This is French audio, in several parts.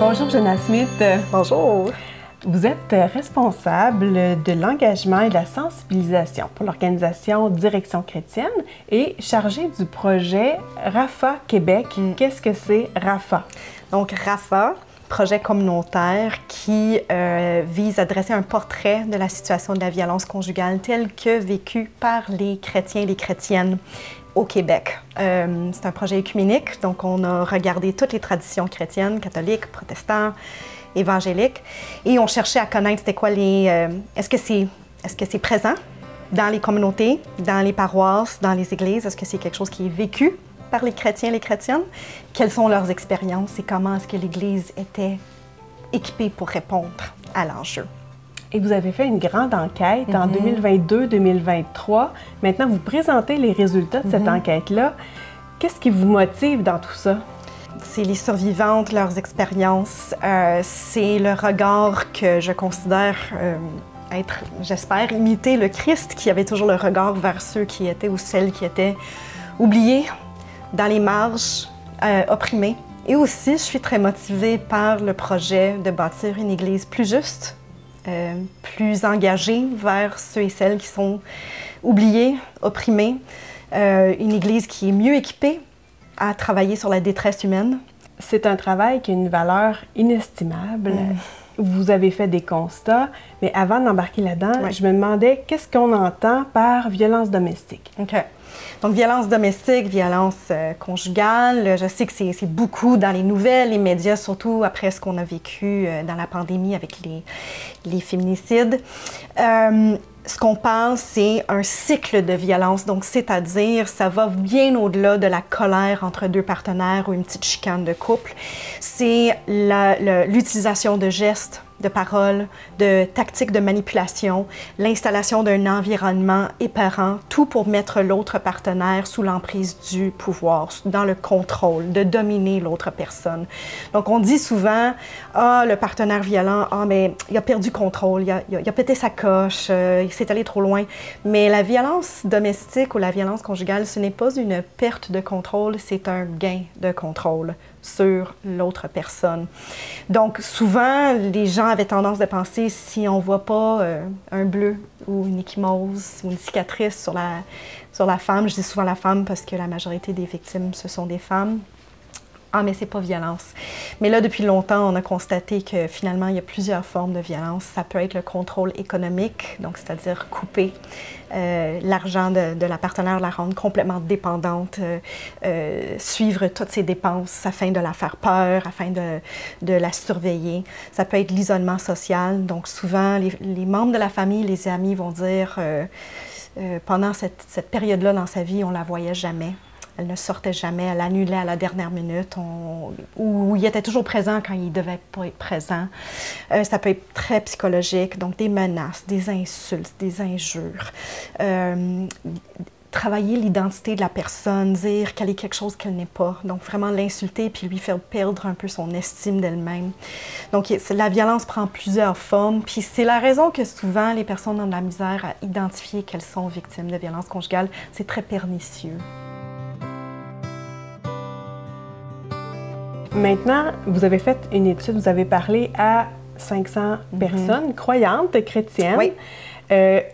Bonjour, Jenna Smith. Bonjour. Vous êtes responsable de l'engagement et de la sensibilisation pour l'organisation Direction chrétienne et chargée du projet RAFA Québec. Qu'est-ce que c'est RAFA? Donc, RAFA, projet communautaire qui vise à dresser un portrait de la situation de la violence conjugale telle que vécue par les chrétiens et les chrétiennes au Québec. C'est un projet œcuménique, donc on a regardé toutes les traditions chrétiennes, catholiques, protestants, évangéliques, et on cherchait à connaître c'était quoi les... est-ce que c'est présent dans les communautés, dans les paroisses, dans les églises? Est-ce que c'est quelque chose qui est vécu par les chrétiens et les chrétiennes? Quelles sont leurs expériences et comment est-ce que l'Église était équipée pour répondre à l'enjeu? Et vous avez fait une grande enquête en 2022-2023. Maintenant, vous présentez les résultats de cette enquête-là. Qu'est-ce qui vous motive dans tout ça? C'est les survivantes, leurs expériences. C'est le regard que je considère être, j'espère, imiter le Christ, qui avait toujours le regard vers ceux qui étaient ou celles qui étaient oubliés, dans les marges, opprimés. Et aussi, je suis très motivée par le projet de bâtir une Église plus juste, plus engagée vers ceux et celles qui sont oubliés, opprimés. Une Église qui est mieux équipée à travailler sur la détresse humaine. C'est un travail qui a une valeur inestimable. Vous avez fait des constats, mais avant d'embarquer là-dedans, je me demandais qu'est-ce qu'on entend par violence domestique? OK. Donc, violence domestique, violence conjugale, je sais que c'est beaucoup dans les nouvelles, les médias, surtout après ce qu'on a vécu dans la pandémie avec les féminicides. Ce qu'on parle, c'est un cycle de violence, donc c'est-à-dire, ça va bien au-delà de la colère entre deux partenaires ou une petite chicane de couple. C'est l'utilisation de gestes, de paroles, de tactiques de manipulation, l'installation d'un environnement épeurant, tout pour mettre l'autre partenaire sous l'emprise du pouvoir, dans le contrôle, de dominer l'autre personne. Donc, on dit souvent, « Ah, le partenaire violent, ah, mais il a perdu contrôle, il a pété sa coche, il s'est allé trop loin. » Mais la violence domestique ou la violence conjugale, ce n'est pas une perte de contrôle, c'est un gain de contrôle sur l'autre personne. Donc, souvent, les gens avaient tendance de penser, si on ne voit pas un bleu ou une ecchymose ou une cicatrice sur la femme, je dis souvent la femme parce que la majorité des victimes, ce sont des femmes, ah, mais c'est pas violence. Mais là, depuis longtemps, on a constaté que finalement, il y a plusieurs formes de violence. Ça peut être le contrôle économique, donc c'est-à-dire couper l'argent de la partenaire, la rendre complètement dépendante, suivre toutes ses dépenses afin de la faire peur, afin de la surveiller. Ça peut être l'isolement social. Donc souvent, les membres de la famille, les amis vont dire pendant cette période-là dans sa vie, on la voyait jamais. Elle ne sortait jamais, elle annulait à la dernière minute, ou il était toujours présent quand il ne devait pas être présent. Ça peut être très psychologique, donc des menaces, des insultes, des injures. Travailler l'identité de la personne, dire qu'elle est quelque chose qu'elle n'est pas. Donc vraiment l'insulter puis lui faire perdre un peu son estime d'elle-même. Donc la violence prend plusieurs formes, puis c'est la raison que souvent les personnes ont de la misère à identifier qu'elles sont victimes de violences conjugales. C'est très pernicieux. Maintenant, vous avez fait une étude, vous avez parlé à 500 personnes croyantes, chrétiennes,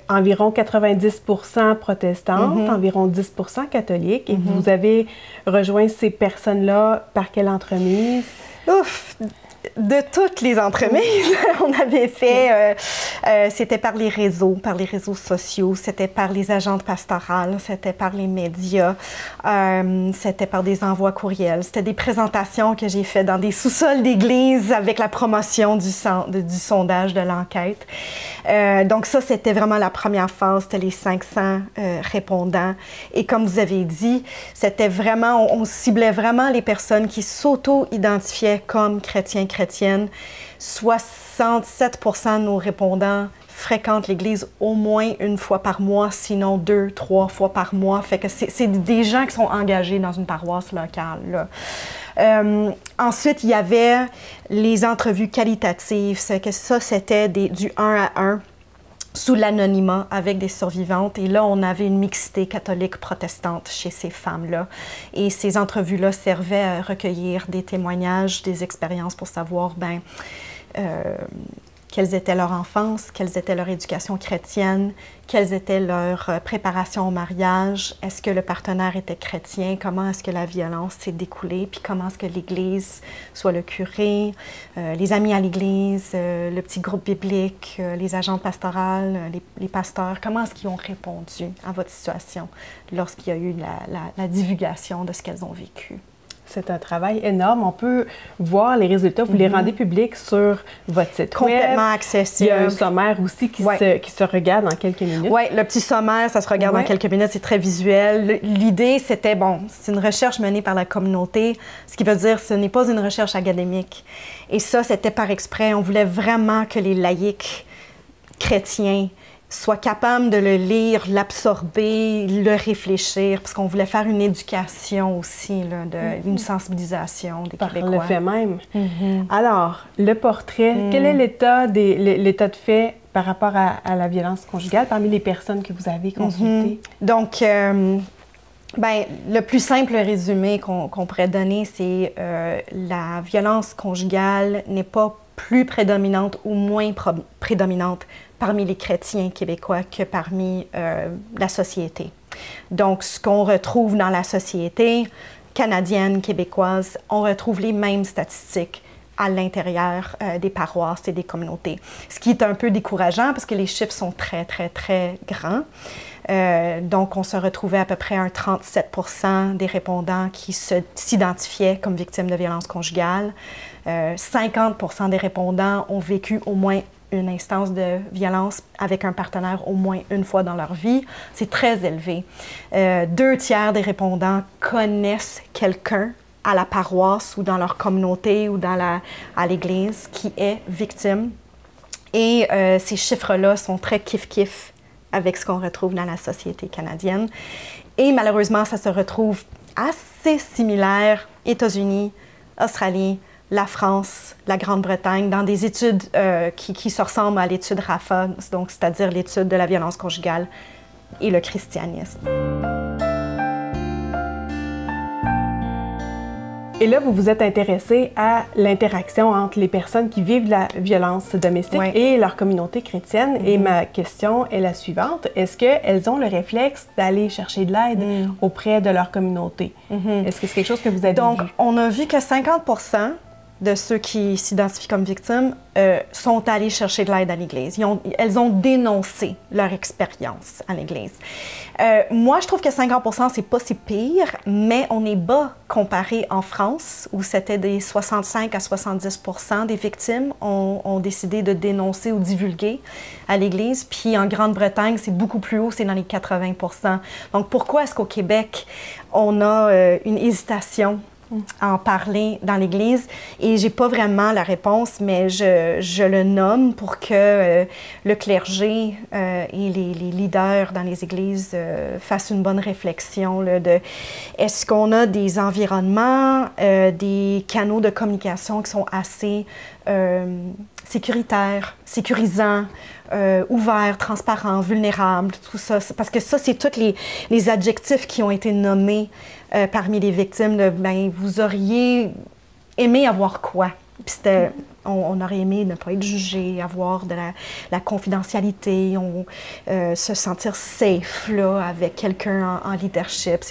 environ 90% protestantes, environ 10% catholiques, et vous avez rejoint ces personnes-là par quelle entremise? Ouf! De toutes les entremises, on avait fait, c'était par les réseaux sociaux, c'était par les agentes pastorales, c'était par les médias, c'était par des envois courriels, c'était des présentations que j'ai faites dans des sous-sols d'église avec la promotion du sondage de l'enquête. Donc ça, c'était vraiment la première phase, c'était les 500 répondants. Et comme vous avez dit, c'était vraiment, on ciblait vraiment les personnes qui s'auto-identifiaient comme chrétiennes. 67% de nos répondants fréquentent l'Église au moins une fois par mois, sinon 2, 3 fois par mois. Fait que c'est des gens qui sont engagés dans une paroisse locale, là. Ensuite, il y avait les entrevues qualitatives. C'est que ça, c'était du 1 à 1. sous l'anonymat avec des survivantes. Et là, on avait une mixité catholique-protestante chez ces femmes-là. Et ces entrevues-là servaient à recueillir des témoignages, des expériences pour savoir, quelles étaient leur enfance, quelles étaient leur éducation chrétienne, quelles étaient leurs préparations au mariage, est-ce que le partenaire était chrétien, comment est-ce que la violence s'est découlée, puis comment est-ce que l'Église, soit le curé, les amis à l'Église, le petit groupe biblique, les agents pastorales, les pasteurs, comment est-ce qu'ils ont répondu à votre situation lorsqu'il y a eu la divulgation de ce qu'elles ont vécu. C'est un travail énorme. On peut voir les résultats. Vous les rendez publics sur votre site web. Complètement accessible. Il y a un sommaire aussi qui se regarde en quelques minutes. Oui, le petit sommaire, ça se regarde en quelques minutes. C'est très visuel. L'idée, c'était, c'est une recherche menée par la communauté, ce qui veut dire que ce n'est pas une recherche académique. Et ça, c'était par exprès. On voulait vraiment que les laïcs chrétiens soient capables de le lire, l'absorber, le réfléchir, parce qu'on voulait faire une éducation aussi, là, une sensibilisation des Québécois. Par le fait même. Alors, le portrait, quel est l'état de fait par rapport à la violence conjugale parmi les personnes que vous avez consultées? Donc, le plus simple résumé qu'on pourrait donner, c'est la violence conjugale n'est pas plus prédominante ou moins prédominante parmi les chrétiens québécois que parmi la société. Donc, ce qu'on retrouve dans la société canadienne, québécoise, on retrouve les mêmes statistiques à l'intérieur des paroisses et des communautés. Ce qui est un peu décourageant parce que les chiffres sont très, très, très grands. Donc, on se retrouvait à peu près un 37% des répondants qui s'identifiaient comme victimes de violences conjugales. 50% des répondants ont vécu au moins une instance de violence avec un partenaire au moins une fois dans leur vie. C'est très élevé. 2/3 des répondants connaissent quelqu'un à la paroisse ou dans leur communauté ou à l'Église qui est victime. Et ces chiffres-là sont très kiff-kiff avec ce qu'on retrouve dans la société canadienne. Et malheureusement, ça se retrouve assez similaire États-Unis, Australie, la France, la Grande-Bretagne, dans des études qui se ressemblent à l'étude RAFA, donc c'est-à-dire l'étude de la violence conjugale et le christianisme. Et là, vous vous êtes intéressé à l'interaction entre les personnes qui vivent la violence domestique et leur communauté chrétienne. Et ma question est la suivante. Est-ce qu'elles ont le réflexe d'aller chercher de l'aide auprès de leur communauté? Est-ce que c'est quelque chose que vous avez vu? Donc, on a vu que 50% de ceux qui s'identifient comme victimes sont allés chercher de l'aide à l'Église. Elles ont dénoncé leur expérience à l'Église. Moi, je trouve que 50%, c'est pas si pire, mais on est bas comparé en France, où c'était des 65 à 70% des victimes ont décidé de dénoncer ou divulguer à l'Église. Puis en Grande-Bretagne, c'est beaucoup plus haut, c'est dans les 80%. Donc, pourquoi est-ce qu'au Québec, on a une hésitation à en parler dans l'Église? Et j'ai pas vraiment la réponse, mais je le nomme pour que le clergé et les leaders dans les églises fassent une bonne réflexion là, de est-ce qu'on a des environnements, des canaux de communication qui sont assez sécuritaires, sécurisants, ouverts, transparents, vulnérables, tout ça. Parce que ça, c'est tous les adjectifs qui ont été nommés parmi les victimes. Vous auriez aimé avoir quoi? Puis on aurait aimé ne pas être jugé, avoir de la confidentialité, se sentir safe là, avec quelqu'un en leadership.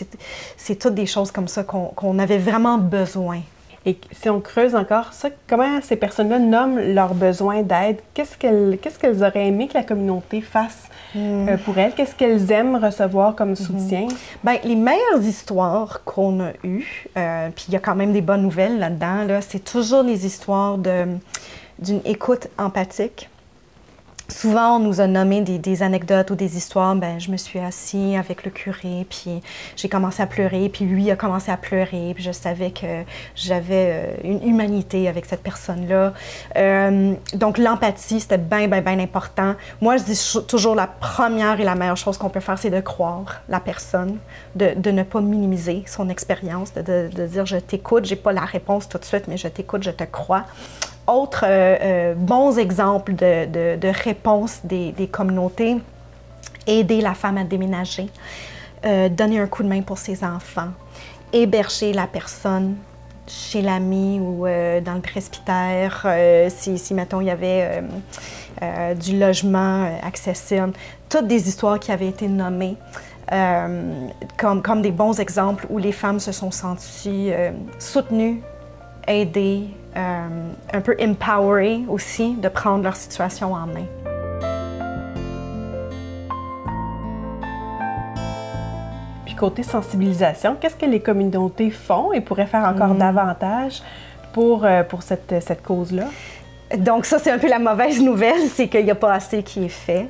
C'est toutes des choses comme ça qu'on avait vraiment besoin. Et si on creuse encore ça, comment ces personnes-là nomment leurs besoins d'aide? Qu'est-ce qu'elles auraient aimé que la communauté fasse pour elles? Qu'est-ce qu'elles aiment recevoir comme soutien? Bien, les meilleures histoires qu'on a eues, puis il y a quand même des bonnes nouvelles là-dedans, là, c'est toujours les histoires d'une écoute empathique. Souvent, on nous a nommé des anecdotes ou des histoires. Bien, je me suis assise avec le curé, puis j'ai commencé à pleurer, puis lui a commencé à pleurer, puis je savais que j'avais une humanité avec cette personne-là. Donc, l'empathie, c'était bien, bien, bien important. Moi, je dis toujours la première et la meilleure chose qu'on peut faire, c'est de croire la personne, de ne pas minimiser son expérience, de dire « je t'écoute, j'ai pas la réponse tout de suite, mais je t'écoute, je te crois ». Autres bons exemples de réponses des communautés, aider la femme à déménager, donner un coup de main pour ses enfants, héberger la personne chez l'ami ou dans le presbytère, si mettons, il y avait du logement accessible. Toutes des histoires qui avaient été nommées comme des bons exemples où les femmes se sont senties soutenues, aidées, un peu empowerées aussi de prendre leur situation en main. Puis côté sensibilisation, qu'est-ce que les communautés font et pourraient faire encore davantage pour cette cause-là? Donc ça, c'est un peu la mauvaise nouvelle, c'est qu'il n'y a pas assez qui est fait.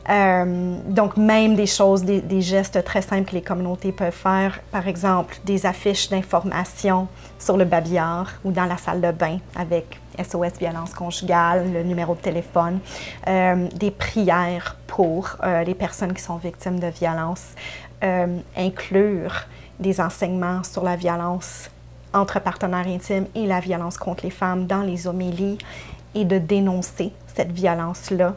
Donc, même des choses, des gestes très simples que les communautés peuvent faire, par exemple, des affiches d'information sur le babillard ou dans la salle de bain avec SOS violence conjugale, le numéro de téléphone, des prières pour les personnes qui sont victimes de violences, inclure des enseignements sur la violence entre partenaires intimes et la violence contre les femmes dans les homélies et de dénoncer cette violence-là.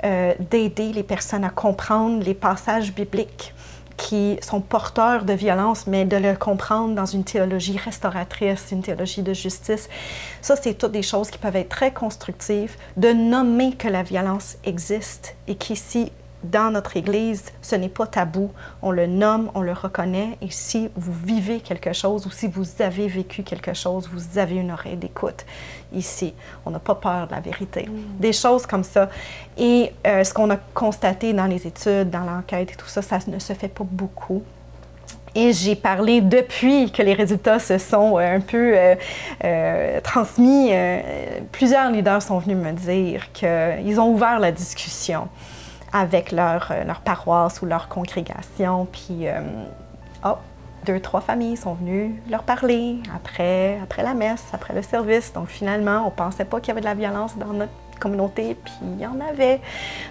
D'aider les personnes à comprendre les passages bibliques qui sont porteurs de violence, mais de le comprendre dans une théologie restauratrice, une théologie de justice. Ça, c'est toutes des choses qui peuvent être très constructives, de nommer que la violence existe et qu'ici, dans notre Église, ce n'est pas tabou. On le nomme, on le reconnaît, et si vous vivez quelque chose ou si vous avez vécu quelque chose, vous avez une oreille d'écoute ici. On n'a pas peur de la vérité. Des choses comme ça. Et ce qu'on a constaté dans les études, dans l'enquête et tout ça, ça ne se fait pas beaucoup. Et j'ai parlé depuis que les résultats se sont un peu transmis. Plusieurs leaders sont venus me dire qu'ils ont ouvert la discussion avec leur paroisse ou leur congrégation. Puis, 2-3 familles sont venues leur parler après la messe, après le service. Donc, finalement, on ne pensait pas qu'il y avait de la violence dans notre communauté, puis il y en avait.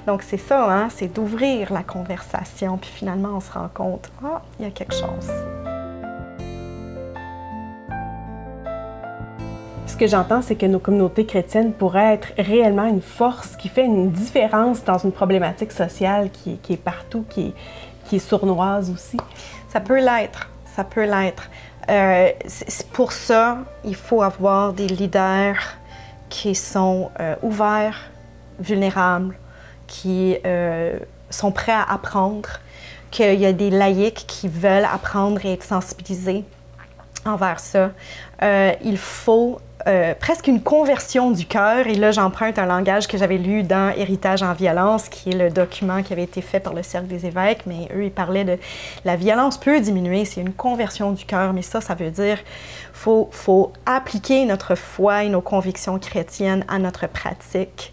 Donc, c'est ça, hein, c'est d'ouvrir la conversation. Puis finalement, on se rend compte, il y a quelque chose. Ce que j'entends, c'est que nos communautés chrétiennes pourraient être réellement une force qui fait une différence dans une problématique sociale qui est partout, qui est sournoise aussi. Ça peut l'être, ça peut l'être. Pour ça, il faut avoir des leaders qui sont ouverts, vulnérables, qui sont prêts à apprendre, qu'il y a des laïcs qui veulent apprendre et être sensibilisés envers ça. Il faut presque une conversion du cœur, et là j'emprunte un langage que j'avais lu dans Héritage en violence, qui est le document qui avait été fait par le Cercle des évêques, mais eux ils parlaient de la violence peut diminuer, c'est une conversion du cœur, mais ça veut dire faut appliquer notre foi et nos convictions chrétiennes à notre pratique,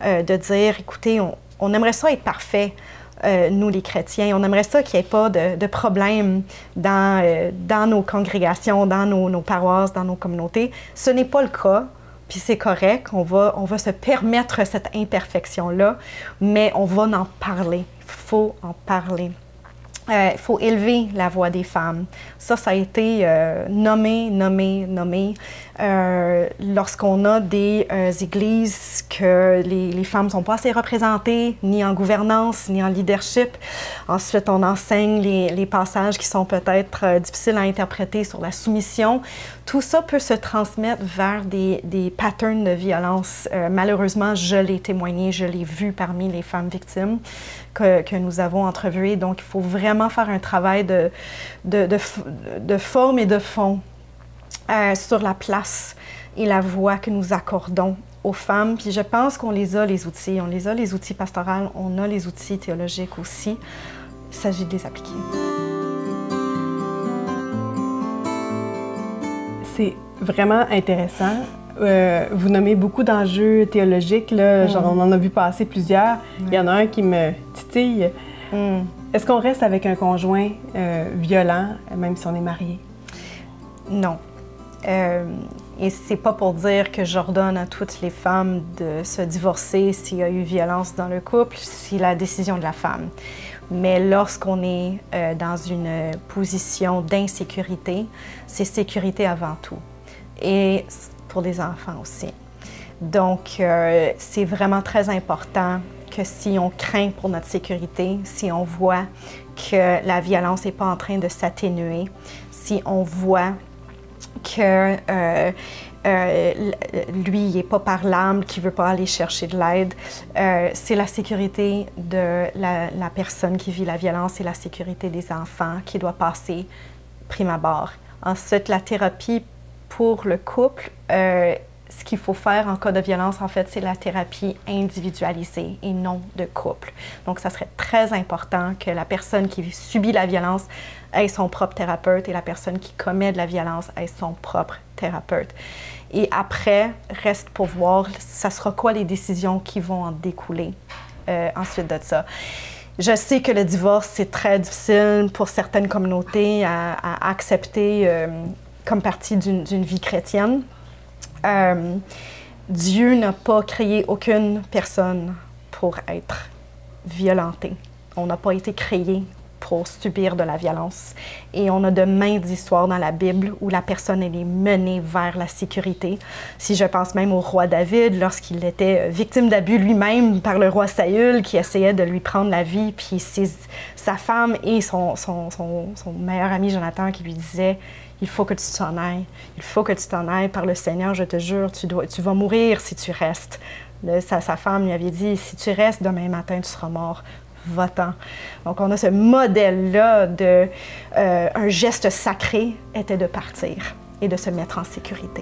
de dire écoutez, on aimerait ça être parfait. Nous, les chrétiens, on aimerait ça qu'il n'y ait pas de problème dans nos congrégations, dans nos paroisses, dans nos communautés. Ce n'est pas le cas, puis c'est correct, on va se permettre cette imperfection-là, mais on va en parler. Il faut en parler. Il faut élever la voix des femmes. Ça a été nommé. Lorsqu'on a des églises que les femmes ne sont pas assez représentées, ni en gouvernance, ni en leadership. Ensuite, on enseigne les passages qui sont peut-être difficiles à interpréter sur la soumission. Tout ça peut se transmettre vers des patterns de violence. Malheureusement, je l'ai témoigné, je l'ai vu parmi les femmes victimes que nous avons entrevuées. Donc, il faut vraiment faire un travail de forme et de fond sur la place et la voix que nous accordons aux femmes. Puis je pense qu'on les a, les outils. On les a, les outils pastoraux, on a les outils théologiques aussi. Il s'agit de les appliquer. C'est vraiment intéressant. Vous nommez beaucoup d'enjeux théologiques, là, genre on en a vu passer plusieurs. Il y en a un qui me titille. Est-ce qu'on reste avec un conjoint violent, même si on est marié? Non. Et c'est pas pour dire que j'ordonne à toutes les femmes de se divorcer s'il y a eu violence dans le couple, c'est la décision de la femme. Mais lorsqu'on est dans une position d'insécurité, c'est sécurité avant tout. Et pour les enfants aussi. Donc, c'est vraiment très important que si on craint pour notre sécurité, si on voit que la violence n'est pas en train de s'atténuer, si on voit que lui, il n'est pas parlable, qu'il ne veut pas aller chercher de l'aide, c'est la sécurité de la personne qui vit la violence et la sécurité des enfants qui doit passer prime abord. Ensuite, la thérapie pour le couple, ce qu'il faut faire en cas de violence, en fait, c'est la thérapie individualisée et non de couple. Donc, ça serait très important que la personne qui subit la violence ait son propre thérapeute et la personne qui commet de la violence ait son propre thérapeute. Et après, reste pour voir, ça sera quoi les décisions qui vont en découler ensuite de ça. Je sais que le divorce, c'est très difficile pour certaines communautés à accepter comme partie d'une vie chrétienne. Dieu n'a pas créé aucune personne pour être violentée. On n'a pas été créé pour subir de la violence. Et on a de maintes histoires dans la Bible où la personne elle est menée vers la sécurité. Si je pense même au roi David, lorsqu'il était victime d'abus lui-même par le roi Saül qui essayait de lui prendre la vie, puis sa femme et son meilleur ami Jonathan qui lui disaient « Il faut que tu t'en ailles. Il faut que tu t'en ailles par le Seigneur, je te jure, tu vas mourir si tu restes. » Sa femme lui avait dit « Si tu restes, demain matin, tu seras mort. Va-t'en. » Donc, on a ce modèle-là de un geste sacré était de partir et de se mettre en sécurité.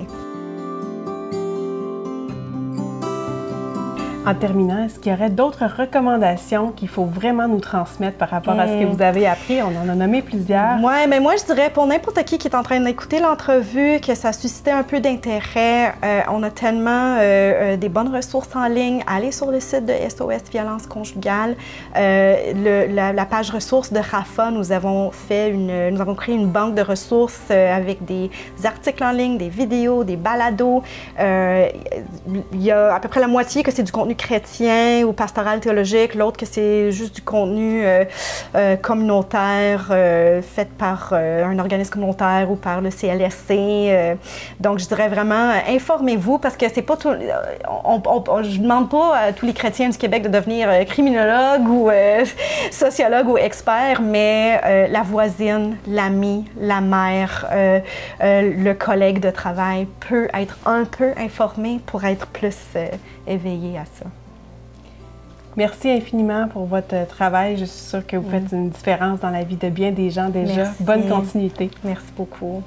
En terminant, est-ce qu'il y aurait d'autres recommandations qu'il faut vraiment nous transmettre par rapport à ce que vous avez appris? On en a nommé plusieurs. Oui, mais moi, je dirais pour n'importe qui est en train d'écouter l'entrevue, que ça suscitait un peu d'intérêt. On a tellement des bonnes ressources en ligne. Allez sur le site de SOS Violence Conjugale. La page ressources de RAFA, nous avons créé une banque de ressources avec des articles en ligne, des vidéos, des balados. Il y a à peu près la moitié que c'est du contenu chrétien ou pastoral théologique, l'autre que c'est juste du contenu communautaire fait par un organisme communautaire ou par le CLSC. Donc, je dirais vraiment, informez-vous parce que c'est pas tout... je ne demande pas à tous les chrétiens du Québec de devenir criminologue ou sociologue ou expert, mais la voisine, l'ami, la mère, le collègue de travail peut être un peu informé pour être plus éveillé à ça. Merci infiniment pour votre travail. Je suis sûre que vous faites une différence dans la vie de bien des gens déjà. Merci. Bonne continuité. Merci beaucoup.